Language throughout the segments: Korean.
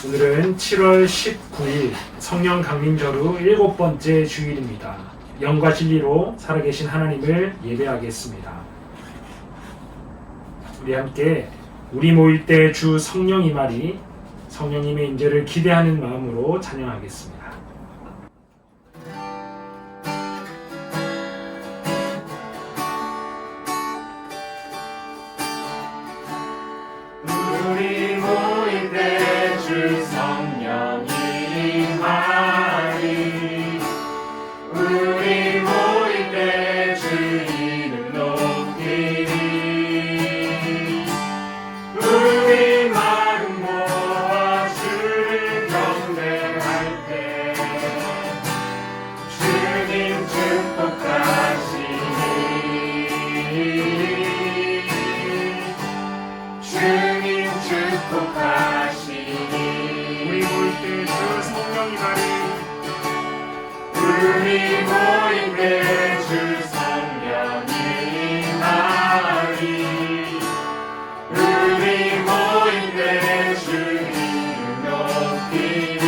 오늘은 7월 19일 성령 강림절후 7번째 주일입니다. 영과 진리로 살아계신 하나님을 예배하겠습니다. 우리 함께 우리 모일 때 주 성령 임하리, 성령님의 임재를 기대하는 마음으로 찬양하겠습니다. 우리 모일 때 주 성령이 임하리. 우리 모일 때 주 이름 높이리. 우리 마음 모아 주를 경배할 때 주님 축복하시니. 주님 축복하시니. 우리 모일 때 주 성령 임하리. 우리 모일 때 주 성령이 임하리. 우리 모일 때 주 이름 높이리.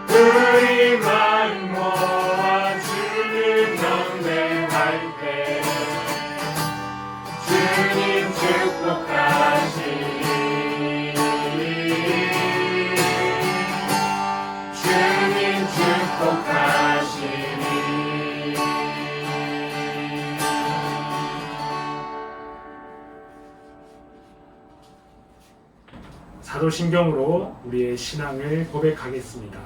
우리 마음 모아 주를 경배할 때 주님 축복하시니. 주님 축복하시니. 사도신경으로 우리의 신앙을 고백하겠습니다.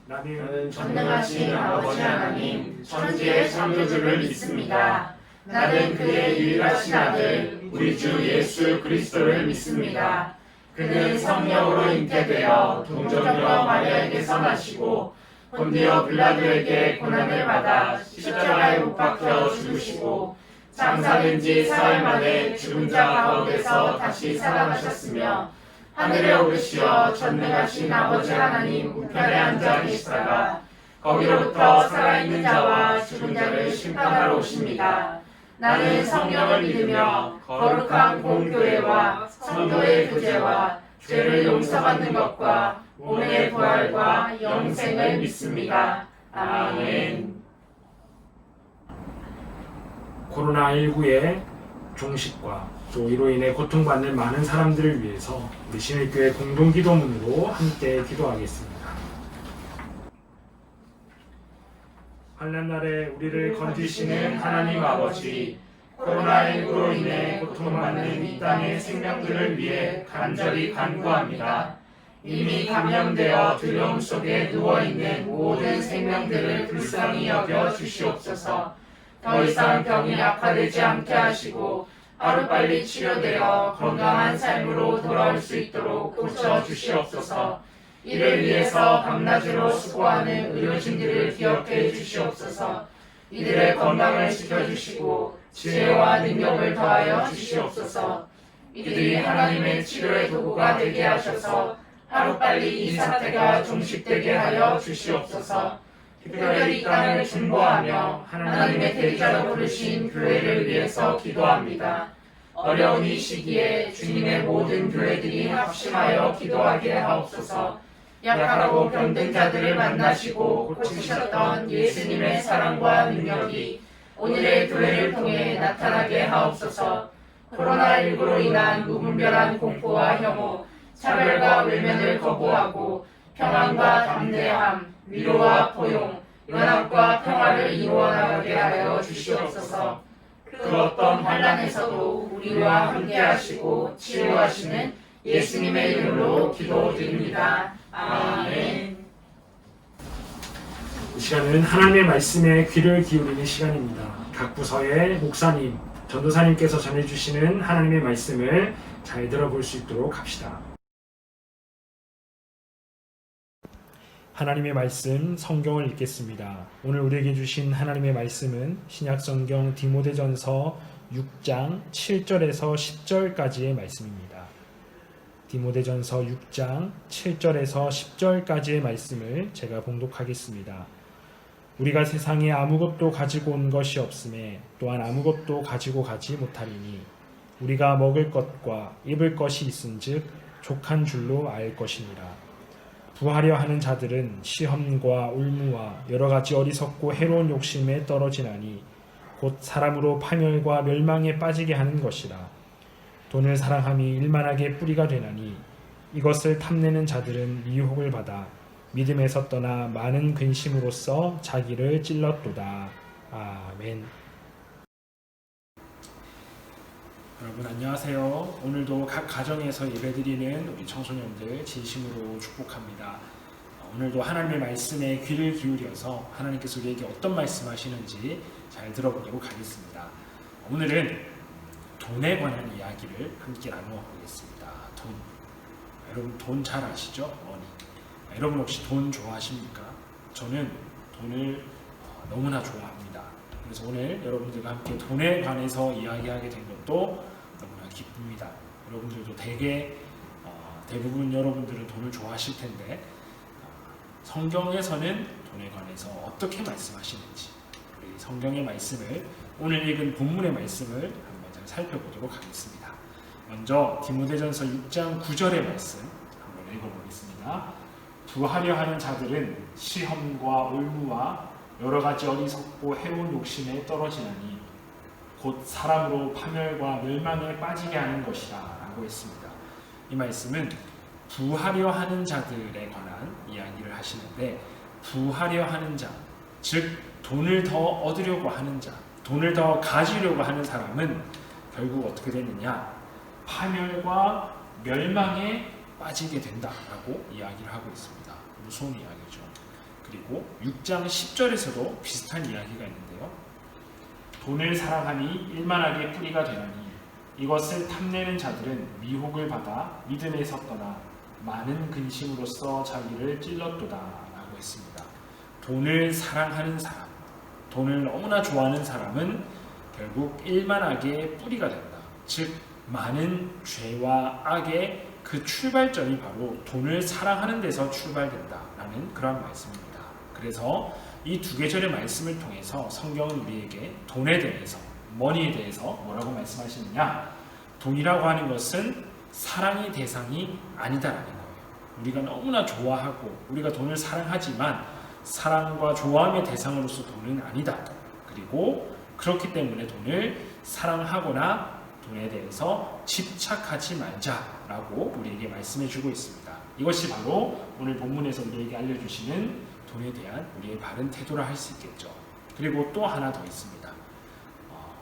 나는 전능하신 아버지 하나님, 천지의 창조주를 믿습니다. 나는 그의 유일하신 아들, 우리 주 예수 그리스도를 믿습니다. 그는 성령으로 잉태되어 동정녀 마리아에게서 나시고 본디오 빌라도에게 고난을 받아 십자가에 못 박혀 죽으시고 장사된 지 사흘 만에 죽은 자 가운데서 다시 살아나셨으며 하늘에 오르시어 전능하신 아버지 하나님 우편에 앉아 계시다가 거기로부터 살아있는 자와 죽은 자를 심판하러 오십니다. 나는 성령을 믿으며 거룩한 공교회와 성도의 구제와 죄를 용서받는 것과 몸의 부활과 영생을 믿습니다. 아멘. 코로나19의 종식과 또 이로 인해 고통받는 많은 사람들을 위해서 우리 신일교회 공동기도문으로 함께 기도하겠습니다. 환난날에 우리를 건지시는 하나님 아버지, 코로나19로 인해 고통받는 이 땅의 생명들을 위해 간절히 간구합니다. 이미 감염되어 두려움 속에 누워있는 모든 생명들을 불쌍히 여겨 주시옵소서. 더 이상 병이 악화되지 않게 하시고 하루빨리 치료되어 건강한 삶으로 돌아올 수 있도록 고쳐 주시옵소서. 이를 위해서 밤낮으로 수고하는 의료진들을 기억해 주시옵소서. 이들의 건강을 지켜주시고 지혜와 능력을 더하여 주시옵소서. 이들이 하나님의 치료의 도구가 되게 하셔서 하루빨리 이 사태가 종식되게 하여 주시옵소서. 특별히 이 땅을 중보하며 하나님의 대리자로 부르신 교회를 위해서 기도합니다. 어려운 이 시기에 주님의 모든 교회들이 합심하여 기도하게 하옵소서. 약하고 병든 자들을 만나시고 고치셨던 예수님의 사랑과 능력이 오늘의 교회를 통해 나타나게 하옵소서. 코로나19로 인한 무분별한 공포와 혐오, 차별과 외면을 거부하고 평안과 담대함, 위로와 포용, 연합과 평화를 이루어 나가게 하여 주시옵소서. 그 어떤 환난에서도 우리와 함께하시고 치유하시는 예수님의 이름으로 기도드립니다. 아멘. 이 시간은 하나님의 말씀에 귀를 기울이는 시간입니다. 각 부서의 목사님, 전도사님께서 전해주시는 하나님의 말씀을 잘 들어볼 수 있도록 합시다. 하나님의 말씀, 성경을 읽겠습니다. 오늘 우리에게 주신 하나님의 말씀은 신약성경 디모데전서 6장 7절에서 10절까지의 말씀입니다. 디모데전서 6장 7절에서 10절까지의 말씀을 제가 봉독하겠습니다. 우리가 세상에 아무것도 가지고 온 것이 없음에 또한 아무것도 가지고 가지 못하리니 우리가 먹을 것과 입을 것이 있은즉 족한 줄로 알 것이니라. 부하려 하는 자들은 시험과 올무와 여러 가지 어리석고 해로운 욕심에 떨어지나니 곧 사람으로 파멸과 멸망에 빠지게 하는 것이라. 돈을 사랑함이 일만하게 뿌리가 되나니 이것을 탐내는 자들은 미혹을 받아 믿음에서 떠나 많은 근심으로써 자기를 찔렀도다. 아멘. 여러분 안녕하세요. 오늘도 각 가정에서 예배드리는 우리 청소년들 진심으로 축복합니다. 오늘도 하나님의 말씀에 귀를 기울여서 하나님께서 우리에게 어떤 말씀하시는지 잘 들어보도록 하겠습니다. 오늘은 돈에 관한 이야기를 함께 나누어 보겠습니다. 돈. 여러분 돈 잘 아시죠? 머니. 여러분 혹시 돈 좋아하십니까? 저는 돈을 너무나 좋아합니다. 그래서 오늘 여러분들과 함께 돈에 관해서 이야기하게 된 것도 너무나 기쁩니다. 여러분들도 대부분 여러분들은 돈을 좋아하실 텐데 성경에서는 돈에 관해서 어떻게 말씀하시는지 우리 성경의 말씀을 오늘 읽은 본문의 말씀을 한번 잘 살펴보도록 하겠습니다. 먼저 디모데전서 6장 9절의 말씀 한번 읽어보겠습니다. 부하려 하는 자들은 시험과 올무와 여러 가지 어리석고 해로운 욕심에 떨어지나니 곧 사람으로 파멸과 멸망에 빠지게 하는 것이다 라고 했습니다. 이 말씀은 부하려 하는 자들에 관한 이야기를 하시는데, 부하려 하는 자, 즉 돈을 더 얻으려고 하는 자, 돈을 더 가지려고 하는 사람은 결국 어떻게 되느냐, 파멸과 멸망에 빠지게 된다라고 이야기를 하고 있습니다. 무서운 이야기죠. 그리고 6장 10절에서도 비슷한 이야기가 있는데요. 돈을 사랑하니 일만하게 뿌리가 되나니 이것을 탐내는 자들은 미혹을 받아 믿음에서 떠나 많은 근심으로써 자기를 찔렀도다 라고 했습니다. 돈을 사랑하는 사람, 돈을 너무나 좋아하는 사람은 결국 일만하게 뿌리가 된다. 즉 많은 죄와 악의 그 출발점이 바로 돈을 사랑하는 데서 출발된다라는 그런 말씀입니다. 그래서 이 두 계절의 말씀을 통해서 성경은 우리에게 돈에 대해서, 머니에 대해서 뭐라고 말씀하시느냐, 돈이라고 하는 것은 사랑의 대상이 아니다라는 거예요. 우리가 너무나 좋아하고 우리가 돈을 사랑하지만 사랑과 좋아함의 대상으로서 돈은 아니다. 그리고 그렇기 때문에 돈을 사랑하거나 돈에 대해서 집착하지 말자라고 우리에게 말씀해 주고 있습니다. 이것이 바로 오늘 본문에서 우리에게 알려주시는 돈에 대한 우리의 바른 태도라 할 수 있겠죠. 그리고 또 하나 더 있습니다.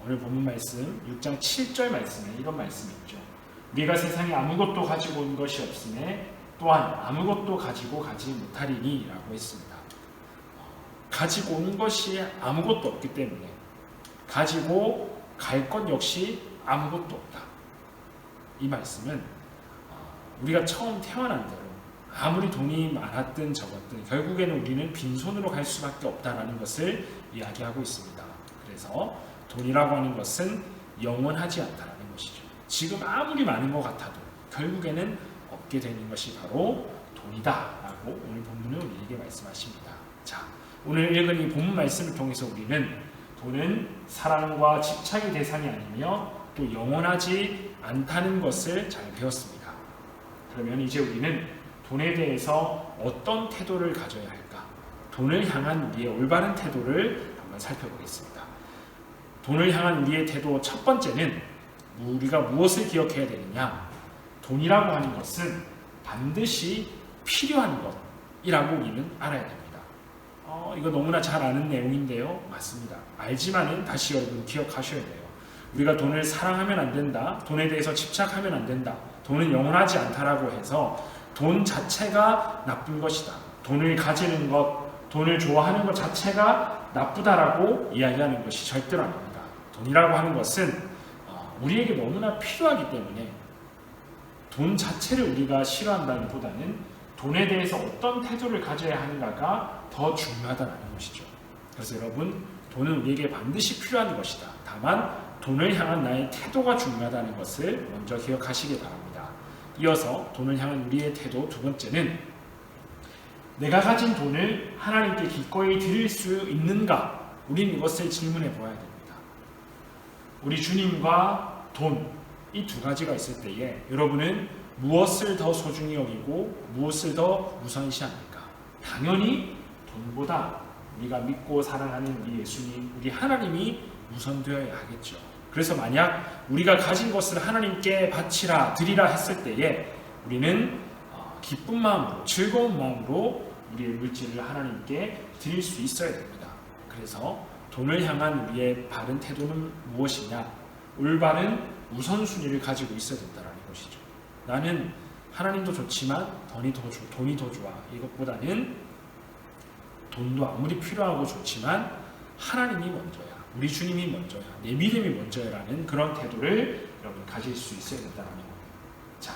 오늘 본문 말씀 6장 7절 말씀에 이런 말씀이 있죠. 우리가 세상에 아무것도 가지고 온 것이 없음에 또한 아무것도 가지고 가지 못하리니 라고 했습니다. 가지고 온 것이 아무것도 없기 때문에 가지고 갈 것 역시 아무것도 없다. 이 말씀은 우리가 처음 태어난 대로 아무리 돈이 많았든 적었든 결국에는 우리는 빈손으로 갈 수밖에 없다라는 것을 이야기하고 있습니다. 그래서 돈이라고 하는 것은 영원하지 않다라는 것이죠. 지금 아무리 많은 것 같아도 결국에는 얻게 되는 것이 바로 돈이다라고 오늘 본문은 우리에게 말씀하십니다. 자, 오늘 읽은 이 본문 말씀을 통해서 우리는 돈은 사랑과 집착의 대상이 아니며 또 영원하지 않다는 것을 잘 배웠습니다. 그러면 이제 우리는 돈에 대해서 어떤 태도를 가져야 할까? 돈을 향한 우리의 올바른 태도를 한번 살펴보겠습니다. 돈을 향한 우리의 태도 첫 번째는 우리가 무엇을 기억해야 되느냐? 돈이라고 하는 것은 반드시 필요한 것이라고 우리는 알아야 됩니다. 이거 너무나 잘 아는 내용인데요. 맞습니다. 알지만은 다시 여러분 기억하셔야 돼요. 우리가 돈을 사랑하면 안 된다. 돈에 대해서 집착하면 안 된다. 돈은 영원하지 않다라고 해서 돈 자체가 나쁜 것이다. 돈을 가지는 것, 돈을 좋아하는 것 자체가 나쁘다라고 이야기하는 것이 절대로 아닙니다. 돈이라고 하는 것은 우리에게 너무나 필요하기 때문에 돈 자체를 우리가 싫어한다기보다는 돈에 대해서 어떤 태도를 가져야 하는가가 더 중요하다는 것이죠. 그래서 여러분, 돈은 우리에게 반드시 필요한 것이다. 다만 돈을 향한 나의 태도가 중요하다는 것을 먼저 기억하시기 바랍니다. 이어서 돈을 향한 우리의 태도 두 번째는 내가 가진 돈을 하나님께 기꺼이 드릴 수 있는가? 우리는 이것을 질문해 보아야 됩니다. 우리 주님과 돈, 이 두 가지가 있을 때에 여러분은 무엇을 더 소중히 여기고 무엇을 더 우선시합니까? 당연히 돈보다 우리가 믿고 사랑하는 우리 예수님, 우리 하나님이 우선되어야 하겠죠. 그래서 만약 우리가 가진 것을 하나님께 바치라, 드리라 했을 때에 우리는 기쁜 마음으로, 즐거운 마음으로 우리의 물질을 하나님께 드릴 수 있어야 됩니다. 그래서 돈을 향한 우리의 바른 태도는 무엇이냐? 올바른 우선순위를 가지고 있어야 된다는 것이죠. 나는 하나님도 좋지만 돈이 더 좋아. 이것보다는 돈도 아무리 필요하고 좋지만 하나님이 먼저야. 우리 주님이 먼저야. 내 믿음이 먼저야라는 그런 태도를 여러분 가질 수 있어야 된다는 겁니다. 자,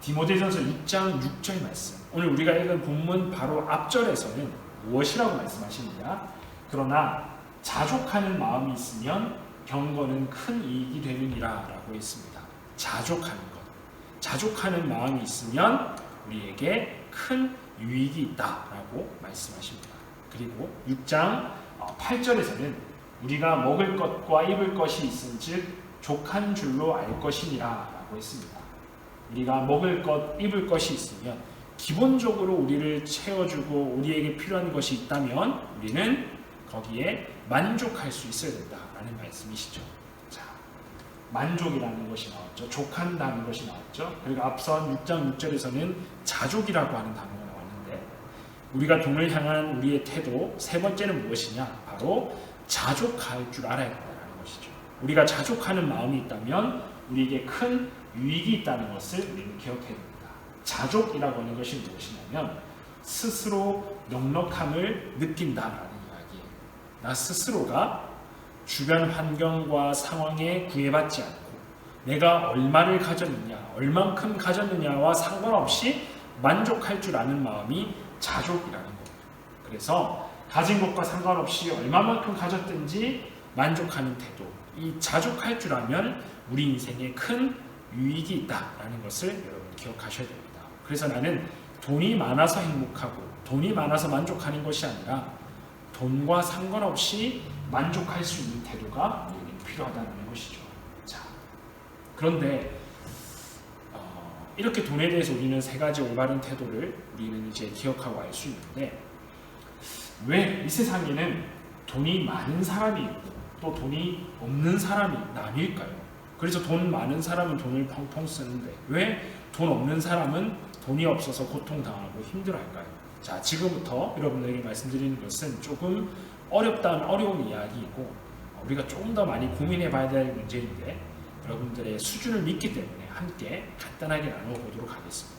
디모데전서 6장 6절 말씀. 오늘 우리가 읽은 본문 바로 앞절에서는 무엇이라고 말씀하십니다. 그러나 자족하는 마음이 있으면 경건은 큰 이익이 되느니라 라고 했습니다. 자족하는 것. 자족하는 마음이 있으면 우리에게 큰 유익이 있다라고 말씀하십니다. 그리고 6장 8절에서는 우리가 먹을 것과 입을 것이 있은즉 족한 줄로 알 것이니라 라고 했습니다. 우리가 먹을 것, 입을 것이 있으면 기본적으로 우리를 채워주고 우리에게 필요한 것이 있다면 우리는 거기에 만족할 수 있어야 된다라는 말씀이시죠. 자, 만족이라는 것이 나왔죠. 족한다는 것이 나왔죠. 그리고 앞선 6장 6절에서는 자족이라고 하는 단어가 나왔는데 우리가 돈을 향한 우리의 태도 세 번째는 무엇이냐? 바로 자족할 줄 알아야 된다는 것이죠. 우리가 자족하는 마음이 있다면 우리에게 큰 유익이 있다는 것을 우리는 기억해야 됩니다. 자족이라고 하는 것이 무엇이냐면 스스로 넉넉함을 느낀다라는 이야기예요. 나 스스로가 주변 환경과 상황에 구애받지 않고 내가 얼마를 가졌느냐, 얼만큼 가졌느냐와 상관없이 만족할 줄 아는 마음이 자족이라는 거예요. 그래서 가진 것과 상관없이 얼마만큼 가졌든지 만족하는 태도, 이 자족할 줄 알면 우리 인생에 큰 유익이 있다라는 것을 여러분 기억하셔야 됩니다. 그래서 나는 돈이 많아서 행복하고 돈이 많아서 만족하는 것이 아니라 돈과 상관없이 만족할 수 있는 태도가 우리에게 필요하다는 것이죠. 자, 그런데 이렇게 돈에 대해서 우리는 세 가지 올바른 태도를 우리는 이제 기억하고 알 수 있는데 왜 이 세상에는 돈이 많은 사람이 있고 또 돈이 없는 사람이 나뉠까요? 그래서 돈 많은 사람은 돈을 펑펑 쓰는데 왜 돈 없는 사람은 돈이 없어서 고통당하고 힘들어할까요? 자, 지금부터 여러분들에게 말씀드리는 것은 조금 어려운 이야기이고 우리가 조금 더 많이 고민해 봐야 될 문제인데 여러분들의 수준을 믿기 때문에 함께 간단하게 나눠보도록 하겠습니다.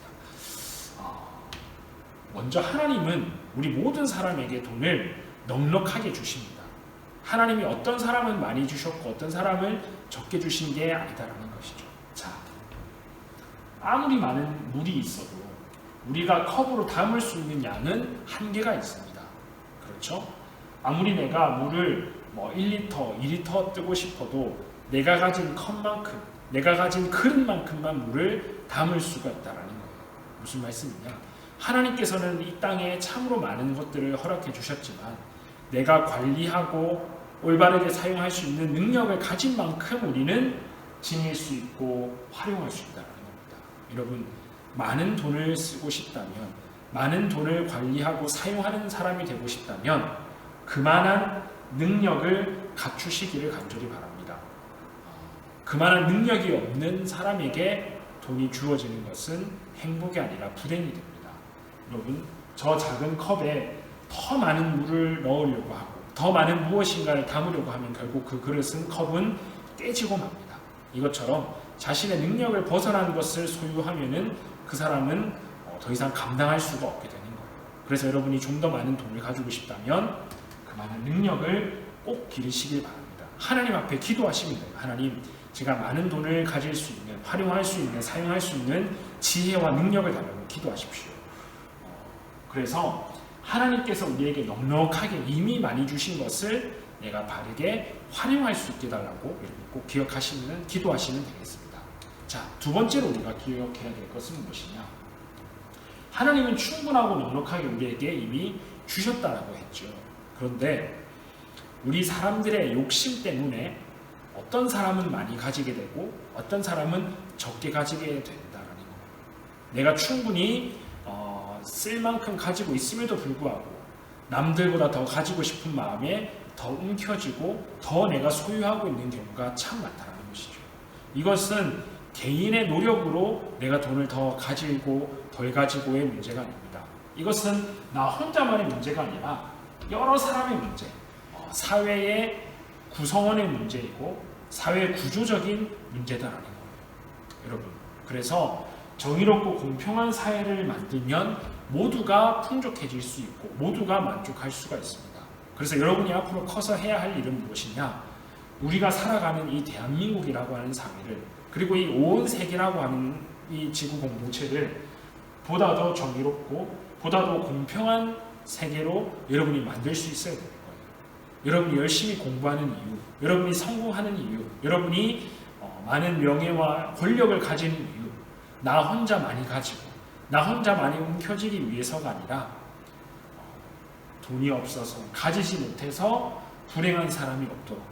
먼저 하나님은 우리 모든 사람에게 돈을 넉넉하게 주십니다. 하나님이 어떤 사람은 많이 주셨고 어떤 사람을 적게 주신 게 아니다라는 것이죠. 자, 아무리 많은 물이 있어도 우리가 컵으로 담을 수 있는 양은 한계가 있습니다. 그렇죠? 아무리 내가 물을 1리터, 2리터 뜨고 싶어도 내가 가진 컵만큼, 내가 가진 그릇만큼만 물을 담을 수가 있다라는 거예요. 무슨 말씀이냐? 하나님께서는 이 땅에 참으로 많은 것들을 허락해 주셨지만 내가 관리하고 올바르게 사용할 수 있는 능력을 가진 만큼 우리는 지닐 수 있고 활용할 수 있다는 겁니다. 여러분, 많은 돈을 쓰고 싶다면, 많은 돈을 관리하고 사용하는 사람이 되고 싶다면 그만한 능력을 갖추시기를 간절히 바랍니다. 그만한 능력이 없는 사람에게 돈이 주어지는 것은 행복이 아니라 불행이 됩니다. 여러분, 저 작은 컵에 더 많은 물을 넣으려고 하고 더 많은 무엇인가를 담으려고 하면 결국 그 그릇은 컵은 깨지고 맙니다. 이것처럼 자신의 능력을 벗어난 것을 소유하면은 그 사람은 더 이상 감당할 수가 없게 되는 거예요. 그래서 여러분이 좀 더 많은 돈을 가지고 싶다면 그만한 능력을 꼭 기르시길 바랍니다. 하나님 앞에 기도하시면 돼요. 하나님, 제가 많은 돈을 가질 수 있는, 활용할 수 있는, 사용할 수 있는 지혜와 능력을 달라고 기도하십시오. 그래서 하나님께서 우리에게 넉넉하게 이미 많이 주신 것을 내가 바르게 활용할 수 있게 달라고 꼭 기억하시면, 기도하시면 되겠습니다. 자, 두 번째로 우리가 기억해야 될 것은 무엇이냐? 하나님은 충분하고 넉넉하게 우리에게 이미 주셨다라고 했죠. 그런데 우리 사람들의 욕심 때문에 어떤 사람은 많이 가지게 되고 어떤 사람은 적게 가지게 된다라는 거예요. 내가 충분히 쓸 만큼 가지고 있음에도 불구하고 남들보다 더 가지고 싶은 마음에 더 움켜쥐고 더 내가 소유하고 있는 경우가 참 많다는 것이죠. 이것은 개인의 노력으로 내가 돈을 더 가지고 덜 가지고의 문제가 아닙니다. 이것은 나 혼자만의 문제가 아니라 여러 사람의 문제, 사회의 구성원의 문제이고 사회 구조적인 문제다라는 거예요. 여러분, 그래서 정의롭고 공평한 사회를 만들면 모두가 풍족해질 수 있고 모두가 만족할 수가 있습니다. 그래서 여러분이 앞으로 커서 해야 할 일은 무엇이냐? 우리가 살아가는 이 대한민국이라고 하는 사회를, 그리고 이 온 세계라고 하는 이 지구 공동체를 보다 더 정의롭고 보다 더 공평한 세계로 여러분이 만들 수 있어야 되는 거예요. 여러분이 열심히 공부하는 이유, 여러분이 성공하는 이유, 여러분이 많은 명예와 권력을 가지는 이유, 나 혼자 많이 가지고 나 혼자 많이 움켜쥐기 위해서가 아니라 돈이 없어서 가지지 못해서 불행한 사람이 없도록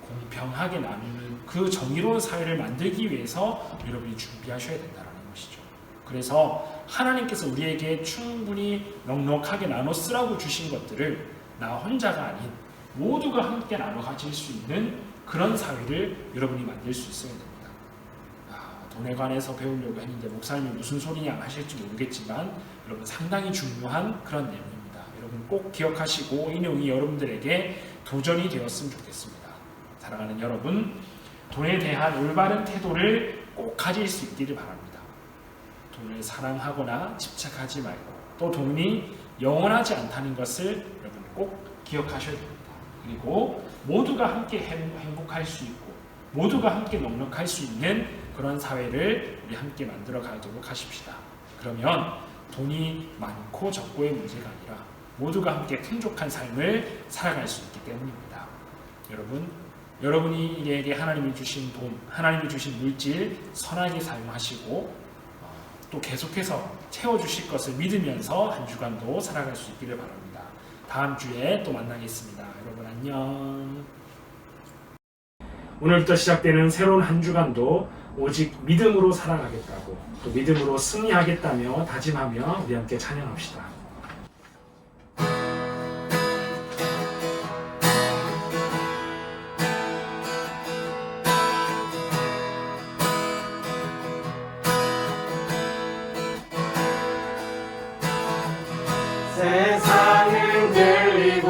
공평하게 나누는 그 정의로운 사회를 만들기 위해서 여러분이 준비하셔야 된다는 것이죠. 그래서 하나님께서 우리에게 충분히 넉넉하게 나눠 쓰라고 주신 것들을 나 혼자가 아닌 모두가 함께 나눠 가질 수 있는 그런 사회를 여러분이 만들 수 있어야 됩니다. 돈에 관해서 배우려고 했는데 목사님이 무슨 소리냐 하실지 모르겠지만 여러분 상당히 중요한 그런 내용입니다. 여러분 꼭 기억하시고 이 내용이 여러분들에게 도전이 되었으면 좋겠습니다. 사랑하는 여러분, 돈에 대한 올바른 태도를 꼭 가질 수 있기를 바랍니다. 돈을 사랑하거나 집착하지 말고 또 돈이 영원하지 않다는 것을 여러분 꼭 기억하셔야 됩니다. 그리고 모두가 함께 행복할 수 있고 모두가 함께 넉넉할 수 있는 그런 사회를 우리 함께 만들어 가도록 하십시다. 그러면 돈이 많고 적고의 문제가 아니라 모두가 함께 풍족한 삶을 살아갈 수 있기 때문입니다. 여러분에게 하나님이 주신 돈, 하나님이 주신 물질 선하게 사용하시고 또 계속해서 채워주실 것을 믿으면서 한 주간도 살아갈 수 있기를 바랍니다. 다음 주에 또 만나겠습니다. 여러분 안녕. 오늘부터 시작되는 새로운 한 주간도 오직 믿음으로 살아가겠다고 또 믿음으로 승리하겠다며 다짐하며 우리 함께 찬양합시다. 세상은 들리고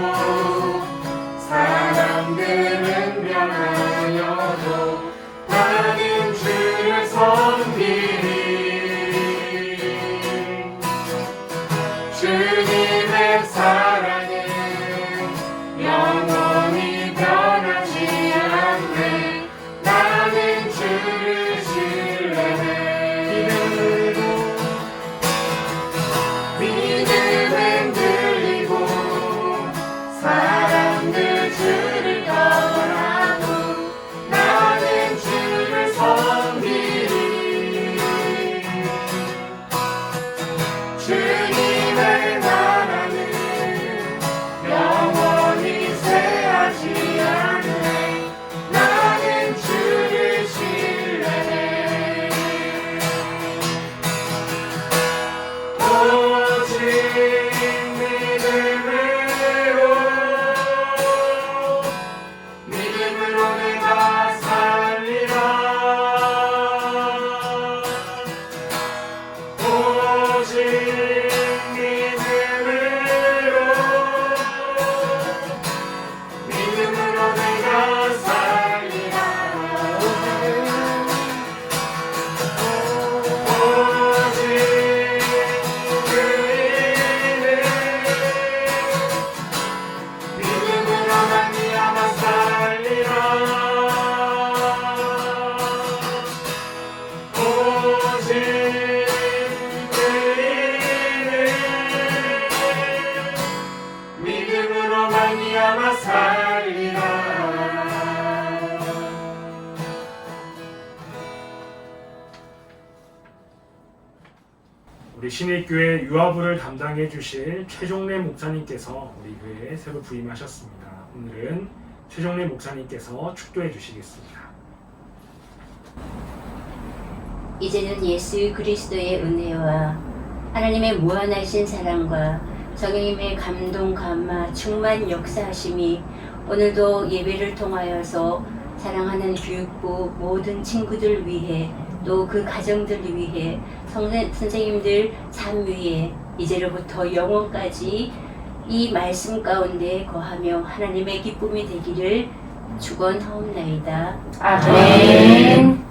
사람들은 변하여도 나는 주를 섬기리. 주님의 사랑은 영원히 변하지 않네. 나는 주를 신뢰해. 믿음은 들리고 사람들 주를 떠나도 나는 주를 섬기리. 주님의 나라는 영원히 쇠하지 않네. 나는 주를 신뢰해. 오직 믿음으로 내가 살리라. 오직 믿음으로 내가 살리라. 오직 그 이름 믿음으로 말미암아 살리라. 오직 그 이름 믿음으로 말미암아 살리라. 우리 신일교회 유아부를 담당해 주실 최종래 목사님께서 우리 교회에 새로 부임하셨습니다. 오늘은 최종래 목사님께서 축도해 주시겠습니다. 이제는 예수 그리스도의 은혜와 하나님의 무한하신 사랑과 성령님의 감동, 감화, 충만 역사하심이 오늘도 예배를 통하여서 사랑하는 교육부 모든 친구들 위해 또 그 가정들을 위해 선생님들 삶 위에 이제로부터 영원까지 이 말씀 가운데 거하며 하나님의 기쁨이 되기를 축원하옵나이다. 아멘.